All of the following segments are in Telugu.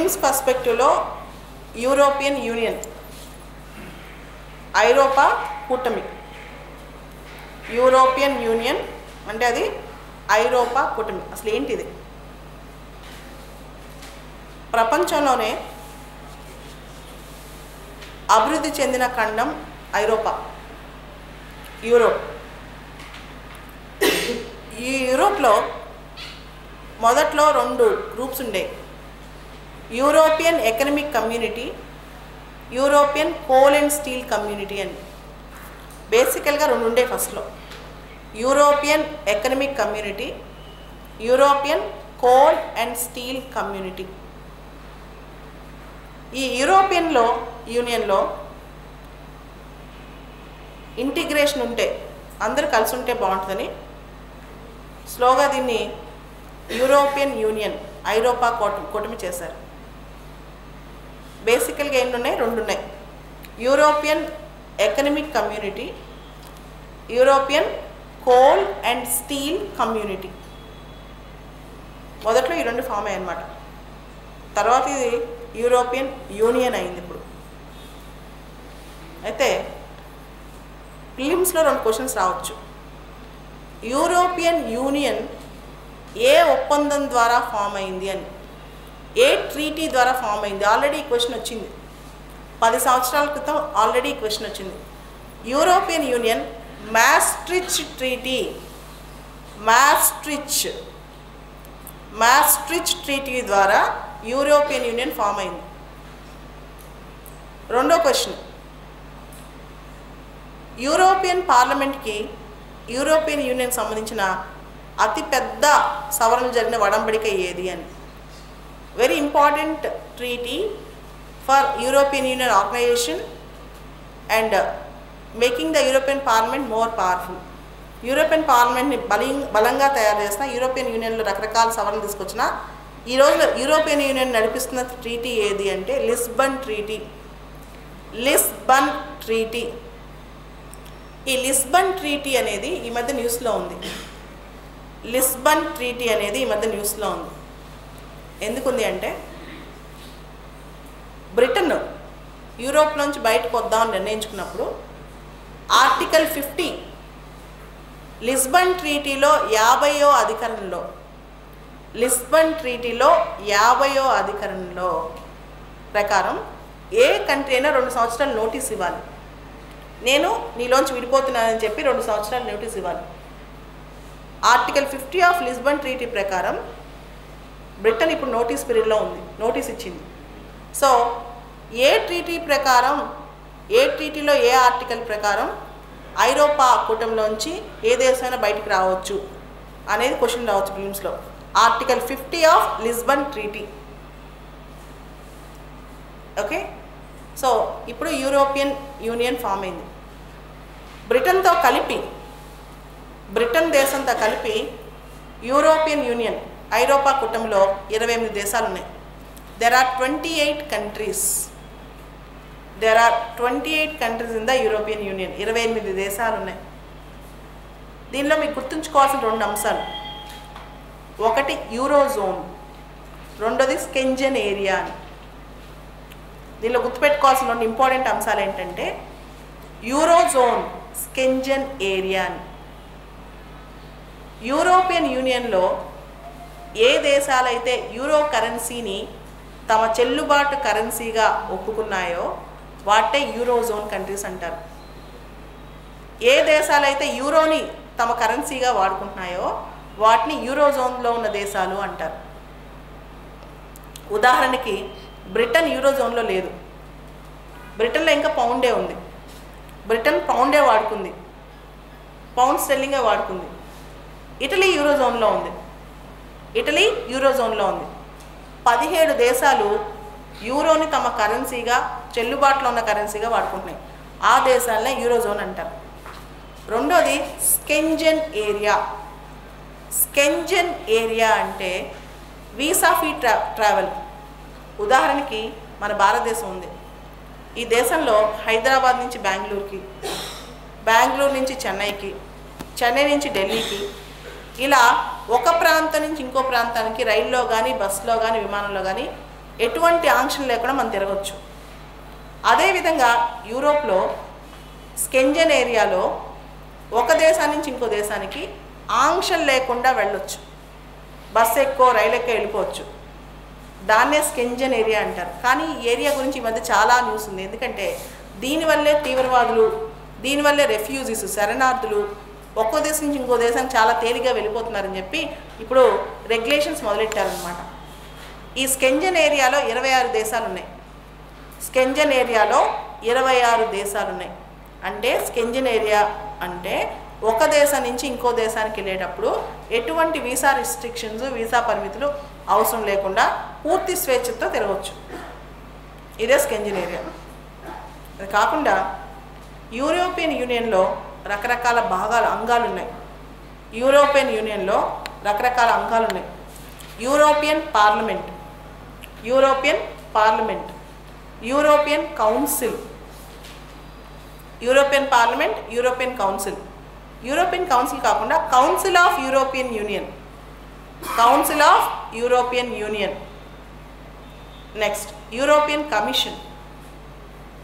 ప్రిలిమ్స్ పర్స్పెక్టివ్లో యూరోపియన్ యూనియన్, ఐరోపా కూటమి. యూరోపియన్ యూనియన్ అంటే అది ఐరోపా కూటమి. అసలు ఏంటిది? ప్రపంచంలోనే అభివృద్ధి చెందిన ఖండం ఐరోపా, యూరోప్. ఈ యూరోప్లో మొదట్లో 2 గ్రూప్స్ ఉండే, European economic community, European coal and steel community అని. బేసికల్గా 2 ఉండే ఫస్ట్లో, European economic community, European coal and steel community. ఈ యూరోపియన్లో యూనియన్లో ఇంటిగ్రేషన్ ఉంటే, అందరూ కలిసి ఉంటే బాగుంటుందని స్లోగా దీన్ని యూరోపియన్ యూనియన్, ఐరోపా కూటమి చేశారు. బేసికల్గా ఎన్ని ఉన్నాయి? 2 ఉన్నాయి. European economic community, European coal and steel community. మొదట్లో ఈ 2 ఫామ్ అయ్యాయి అన్నమాట. తర్వాత ఇది యూరోపియన్ యూనియన్ అయింది ఇప్పుడు. అయితే ప్రిలిమ్స్లో 2 క్వశ్చన్స్ రావచ్చు. యూరోపియన్ యూనియన్ ఏ ఒప్పందం ద్వారా ఫామ్ అయింది అని, ఏ ట్రీటీ ద్వారా ఫామ్ అయింది? ఆల్రెడీ ఈ క్వశ్చన్ వచ్చింది, 10 సంవత్సరాల క్రితం ఆల్రెడీ ఈ క్వశ్చన్ వచ్చింది. European union Maastricht treaty, Maastricht treaty ద్వారా యూరోపియన్ యూనియన్ ఫామ్ అయింది. రెండో క్వశ్చన్, యూరోపియన్ పార్లమెంట్కి యూరోపియన్ యూనియన్ సంబంధించిన అతిపెద్ద సవరణలు జరిగిన వడంబడిక ఏది అని. Very important treaty for European union organisation and making the European parliament more powerful. European పార్లమెంట్ని బలంగా తయారు చేసిన, యూరోపియన్ యూనియన్లో రకరకాల సవరణలు తీసుకొచ్చిన ఈ రోజులో యూరోపియన్ యూనియన్ నడిపిస్తున్న ట్రీటీ ఏది అంటే లిస్బన్ ట్రీటీ. Lisbon treaty. ఈ లిస్బన్ ట్రీటీ అనేది ఈ మధ్య న్యూస్లో ఉంది. లిస్బన్ ట్రీటీ అనేది ఈ మధ్య న్యూస్లో ఉంది. ఎందుకుంది అంటే బ్రిటన్ యూరోప్ నుంచి బయటకు వద్దామని నిర్ణయించుకున్నప్పుడు ఆర్టికల్ 50 లిస్బన్ ట్రీటీలో 50వ అధికరణంలో, లిస్బన్ ట్రీటీలో 50వ అధికరణంలో ప్రకారం ఏ కంట్రీ అయినా 2 సంవత్సరాలు నోటీస్ ఇవ్వాలి. నేను నీలోంచి విడిపోతున్నానని చెప్పి 2 సంవత్సరాలు నోటీస్ ఇవ్వాలి. ఆర్టికల్ 50 ఆఫ్ లిస్బన్ ట్రీటీ ప్రకారం బ్రిటన్ ఇప్పుడు నోటీస్ పీరియడ్లో ఉంది, నోటీస్ ఇచ్చింది. సో ఏ ట్రీటీ ప్రకారం, ఏ ట్రీటీలో ఏ ఆర్టికల్ ప్రకారం ఐరోపా కూటమిలోంచి ఏ దేశమైనా బయటికి రావచ్చు అనేది క్వశ్చన్ రావచ్చు ప్రిలిమ్స్లో. Article 50 of Lisbon treaty. Okay, so ఇప్పుడు యూరోపియన్ యూనియన్ ఫామ్ అయింది. బ్రిటన్తో కలిపి, బ్రిటన్ దేశంతో కలిపి యూరోపియన్ యూనియన్, ఐరోపా కూటమిలో 28 దేశాలు ఉన్నాయి. There are 28 countries. There are 28 countries in the European union. 28 దేశాలు ఉన్నాయి. దీనిలో మీకు గుర్తుంచుకోవాల్సిన 2 అంశాలు. ఒకటి యూరోజోన్, రెండోది స్కెంజన్ ఏరియా అని. దీనిలో గుర్తుపెట్టుకోవాల్సిన 2 ఇంపార్టెంట్ అంశాలు ఏంటంటే యూరోజోన్, స్కెంజన్ ఏరియా అని. యూరోపియన్ యూనియన్లో ఏ దేశాలైతే యూరో కరెన్సీని తమ చెల్లుబాటు కరెన్సీగా ఒప్పుకున్నాయో వాటే యూరోజోన్ కంట్రీస్ అంటారు. ఏ దేశాలైతే యూరోని తమ కరెన్సీగా వాడుకుంటున్నాయో వాటిని యూరోజోన్లో ఉన్న దేశాలు అంటారు. ఉదాహరణకి బ్రిటన్ యూరోజోన్లో లేదు. బ్రిటన్లో ఇంకా పౌండే ఉంది. బ్రిటన్ పౌండే వాడుకుంది, పౌండ్ స్టెర్లింగే వాడుకుంది. ఇటలీ యూరోజోన్లో ఉంది. ఇటలీ యూరోజోన్లో ఉంది. 17 దేశాలు యూరోని తమ కరెన్సీగా, చెల్లుబాటులో ఉన్న కరెన్సీగా వాడుకుంటున్నాయి. ఆ దేశాలనే యూరోజోన్ అంటారు. రెండోది స్కెంజన్ ఏరియా. స్కెంజన్ ఏరియా అంటే వీసా ఫ్రీ ట్రావెల్. ఉదాహరణకి మన భారతదేశం ఉంది. ఈ దేశంలో హైదరాబాద్ నుంచి బెంగళూరుకి, బెంగళూరు నుంచి చెన్నైకి, చెన్నై నుంచి ఢిల్లీకి, ఇలా ఒక ప్రాంతం నుంచి ఇంకో ప్రాంతానికి రైల్లో కానీ, బస్సులో కానీ, విమానంలో కానీ ఎటువంటి ఆంక్షలు లేకుండా మనం తిరగచ్చు. అదేవిధంగా యూరోప్లో స్కెంజన్ ఏరియాలో ఒక దేశం నుంచి ఇంకో దేశానికి ఆంక్షలు లేకుండా వెళ్ళొచ్చు. బస్సు ఎక్కో రైలు ఎక్కో వెళ్ళిపోవచ్చు. దాన్నే స్కెంజన్ ఏరియా అంటారు. కానీ ఈ ఏరియా గురించి ఈ మధ్య చాలా న్యూస్ ఉంది. ఎందుకంటే దీనివల్లే తీవ్రవాదులు, దీనివల్లే రెఫ్యూజీస్ శరణార్థులు ఒక్కో దేశం నుంచి ఇంకో దేశానికి చాలా తేలిగ్గా వెళ్ళిపోతున్నారని చెప్పి ఇప్పుడు రెగ్యులేషన్స్ మొదలెట్టారనమాట. ఈ స్కెంజన్ ఏరియాలో 26 దేశాలు ఉన్నాయి. స్కెంజన్ ఏరియాలో 26 దేశాలు ఉన్నాయి. అంటే స్కెంజన్ ఏరియా అంటే ఒక దేశం నుంచి ఇంకో దేశానికి వెళ్ళేటప్పుడు ఎటువంటి వీసా రిస్ట్రిక్షన్స్, వీసా పరిమితులు అవసరం లేకుండా పూర్తి స్వేచ్ఛతో తిరగవచ్చు. ఇదే స్కెంజన్ ఏరియా. అది కాకుండా యూరోపియన్ యూనియన్లో రకరకాల అంగాలు ఉన్నాయి. యూరోపియన్ యూనియన్లో రకరకాల అంగాలు ఉన్నాయి. European parliament, European parliament, European council, European parliament, European council. European council కాకుండా council of European union, council of European union. Next European commission,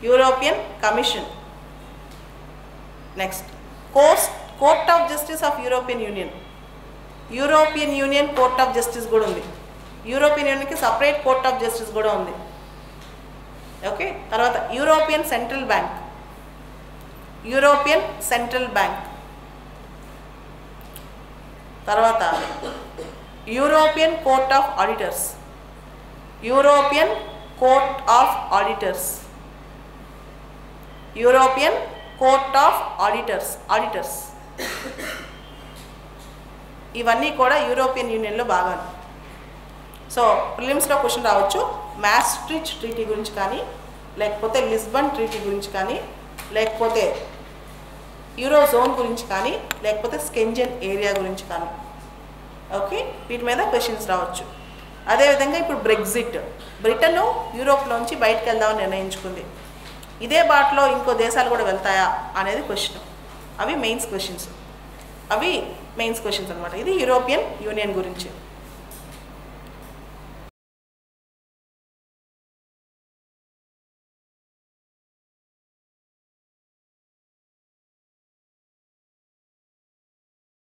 European commission. Next court of justice of European union, European union court of justice కూడా ఉంది. యూరోపియన్ యూనియన్కి సపరేట్ కోర్ట్ ఆఫ్ జస్టిస్ కూడా ఉంది. ఓకే. తర్వాత European central bank, European central bank. తర్వాత European court of auditors, European court of auditors, European court of auditors. ఇవన్నీ కూడా యూరోపియన్ యూనియన్లో భాగాలు. సో ప్రిలిమ్స్లో క్వశ్చన్ రావచ్చు. మ్యాస్ట్రిచ్ ట్రీటీ గురించి కానీ, లేకపోతే లిస్బన్ ట్రీటీ గురించి కానీ, లేకపోతే యూరోజోన్ గురించి కానీ, లేకపోతే స్కెంజన్ ఏరియా గురించి కానీ. ఓకే, వీటి మీద క్వశ్చన్స్ రావచ్చు. అదేవిధంగా ఇప్పుడు బ్రిటన్ యూరోప్లోంచి బయటకు వెళ్దామని నిర్ణయించుకుంది. ఇదే బాటలో ఇంకో దేశాలు కూడా వెళ్తాయా అనేది క్వశ్చన్. అవి మెయిన్స్ క్వశ్చన్స్ అనమాట. ఇది యూరోపియన్ యూనియన్ గురించి.